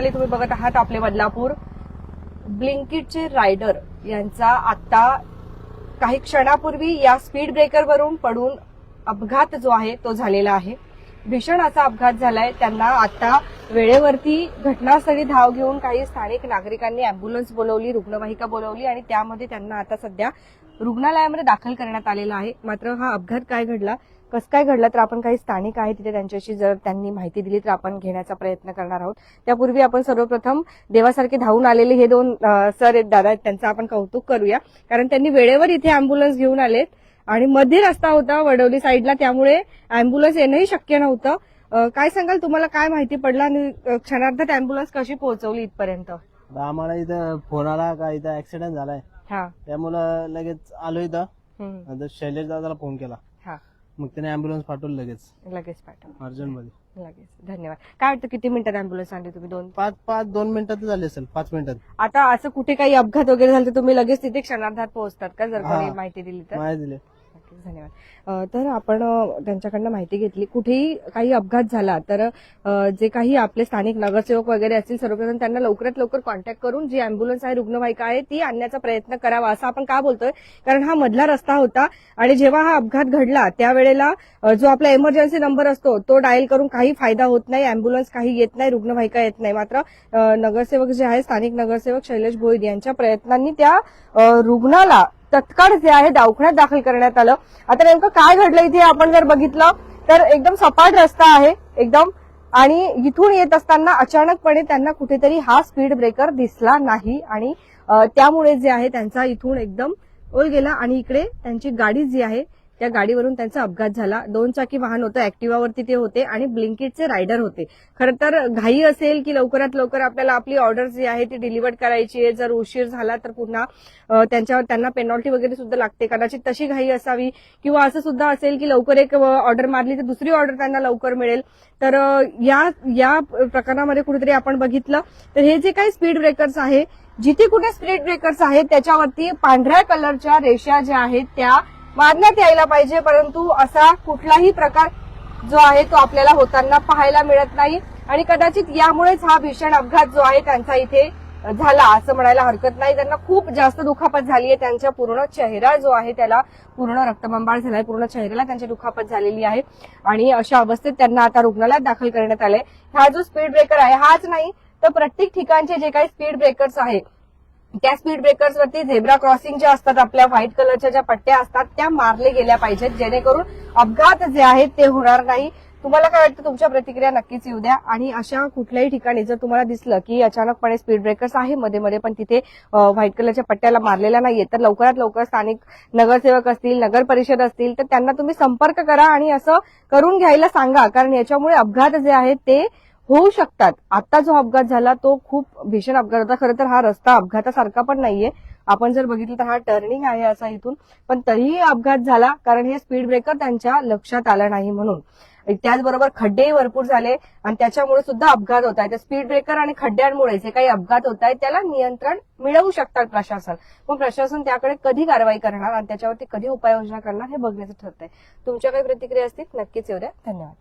तुम्ही बघत आहात आपले बदलापूर. ब्लिंकिटचे रायडर यांचा आता काही क्षणापूर्वी या स्पीड ब्रेकरवरून पडून अपघात जो आहे तो झालेला आहे. भीषण असा अपघात झालाय. त्यांना आता वेळेवरती घटनास्थळी धाव घेऊन काही स्थानिक नागरिकांनी अँब्युलन्स बोलवली, रुग्णवाहिका बोलवली आणि त्यामध्ये त्यांना आता सध्या रुग्णालयामध्ये दाखल करण्यात आलेला आहे. मात्र हा अपघात काय घडला, कसं काय घडलं, तर आपण काही स्थानिक आहे तिथे त्यांच्याशी जर त्यांनी माहिती दिली तर आपण घेण्याचा प्रयत्न करणार आहोत. त्यापूर्वी आपण सर्वप्रथम देवासारखे धावून आलेले हे दोन सर आहेत, दादा आहेत, त्यांचं आपण कौतुक करूया. कारण त्यांनी वेळेवर इथे अँब्युलन्स घेऊन आलेत आणि मध्ये रस्ता होता वडवली साईडला, त्यामुळे अँब्युलन्स येणंही शक्य नव्हतं. काय सांगाल, तुम्हाला काय माहिती पडलं आणि क्षणार्धात अँब्युलन्स कशी पोहोचवली इथपर्यंत? आम्हाला इथं फोन आला का इथं ऍक्सिडेंट झालाय, त्यामुळं लगेच आलो इथं. शैलेश दादाला फोन केला, मग त्याने अँब्युलन्स पाठवलं लगेच पाठवलं अर्जंट मध्ये. लगेच. धन्यवाद. काय वाटतं किती मिनिटात अँब्युलन्स आणली तुम्ही? 2 मिनिटात झाले असेल, 5 मिनिटात. आता असं कुठे काही अपघात वगैरे झाला तर तुम्ही लगेच तिथे क्षणार्धात पोहोचतात का, जर कोणी माहिती दिली तर? माहिती दिली. धन्यवाद. तर आपण त्यांच्याकडनं माहिती घेतली. कुठेही काही अपघात झाला तर जे काही आपले स्थानिक नगरसेवक वगैरे असतील, सर्वप्रथम त्यांना लवकरात लवकर कॉन्टॅक्ट करून जी अँब्युलन्स आहे, रुग्णवाहिका आहे, ती आणण्याचा प्रयत्न करावा, असं आपण का बोलतोय? कारण हा मधला रस्ता होता आणि जेव्हा हा अपघात घडला त्यावेळेला जो आपला इमर्जन्सी नंबर असतो तो डायल करून काही फायदा होत नाही, अँब्युलन्स काही येत नाही, रुग्णवाहिका येत नाही. मात्र नगरसेवक जे आहे, स्थानिक नगरसेवक शैलेश भोईर यांच्या प्रयत्नांनी त्या रुग्णाला तत्काळ जे आहे दवाखान्यात दाखल करण्यात आलं. आता नेमकं काय घडलं इथे आपण जर बघितलं तर एकदम सपाट रस्ता आहे एकदम, आणि इथून येत असताना अचानकपणे त्यांना कुठेतरी हा स्पीड ब्रेकर दिसला नाही आणि त्यामुळे जे आहे त्यांचा इथून एकदम ओल गेला आणि इकडे त्यांची गाडी जी आहे त्या गाडीवरून त्यांचा अपघात झाला. 2 चाकी वाहन होतं, ऍक्टिव्हावरती ते होते आणि ब्लिंकिटचे रायडर होते. खरं तर घाई असेल की लवकरात लवकर आपल्याला आपली ऑर्डर जी आहे ती डिलिव्हर करायची आहे, जर उशीर झाला तर पुन्हा त्यांना पेनॉल्टी वगैरे सुद्धा लागते, कदाचित तशी घाई असावी. किंवा असं सुद्धा असेल की लवकर एक ऑर्डर मारली तर दुसरी ऑर्डर त्यांना लवकर मिळेल. तर या प्रकरणामध्ये कुठेतरी आपण बघितलं तर हे जे काही स्पीड ब्रेकर्स आहे, जिथे कुठे स्पीड ब्रेकर्स आहेत त्याच्यावरती पांढऱ्या कलरच्या रेषा ज्या आहेत त्या मारण्यात यायला पाहिजे, परंतु असा कुठलाही प्रकार जो आहे तो आपल्याला होताना पाहायला मिळत नाही आणि कदाचित यामुळेच हा भीषण अपघात जो आहे त्यांचा इथे झाला असं म्हणायला हरकत नाही. त्यांना खूप जास्त दुखापत झाली आहे. त्यांच्या पूर्ण चेहरा जो आहे त्याला पूर्ण रक्तबंबाळ झालाय, पूर्ण चेहऱ्याला त्यांची दुखापत झालेली आहे आणि अशा अवस्थेत त्यांना आता रुग्णालयात दाखल करण्यात आलंय. हा जो स्पीड ब्रेकर आहे हाच नाही तर प्रत्येक ठिकाणचे जे काही स्पीड ब्रेकर्स आहे त्या स्पीड ब्रेकर्सवरती झेब्रा क्रॉसिंग ज्या असतात, आपल्या व्हाईट कलरच्या ज्या पट्ट्या असतात त्या मारले गेल्या पाहिजेत, जेणेकरून अपघात जे आहेत ते होणार नाही. तुम्हाला काय वाटतं? तुमच्या प्रतिक्रिया नक्कीच येऊ द्या. आणि अशा कुठल्याही ठिकाणी जर तुम्हाला दिसलं की अचानकपणे स्पीड ब्रेकर्स आहे मध्ये मध्ये पण तिथे व्हाईट कलरच्या पट्ट्याला मारलेल्या नाहीये, तर लवकरात लवकर स्थानिक नगरसेवक असतील, नगर परिषद असतील तर त्यांना तुम्ही संपर्क करा आणि असं करून घ्यायला सांगा. कारण याच्यामुळे अपघात जे आहेत ते होऊ शकतात. आता जो अपघात झाला तो खूप भीषण अपघात होता. खरं तर हा रस्ता अपघातासारखा पण नाहीये. आपण जर बघितलं तर हा टर्निंग आहे असा इथून, पण तरीही अपघात झाला कारण हे स्पीड ब्रेकर त्यांच्या लक्षात आलं नाही म्हणून. त्याचबरोबर खड्डेही भरपूर झाले आणि त्याच्यामुळे सुद्धा अपघात होत आहेत. स्पीड ब्रेकर आणि खड्ड्यांमुळे जे काही अपघात होत आहेत त्याला नियंत्रण मिळवू शकतात प्रशासन. मग प्रशासन त्याकडे कधी कारवाई करणार आणि त्याच्यावरती कधी उपाययोजना करणार हे बघण्याचं ठरतंय. तुमच्या काही प्रतिक्रिया असतील नक्कीच येऊ द्या. धन्यवाद.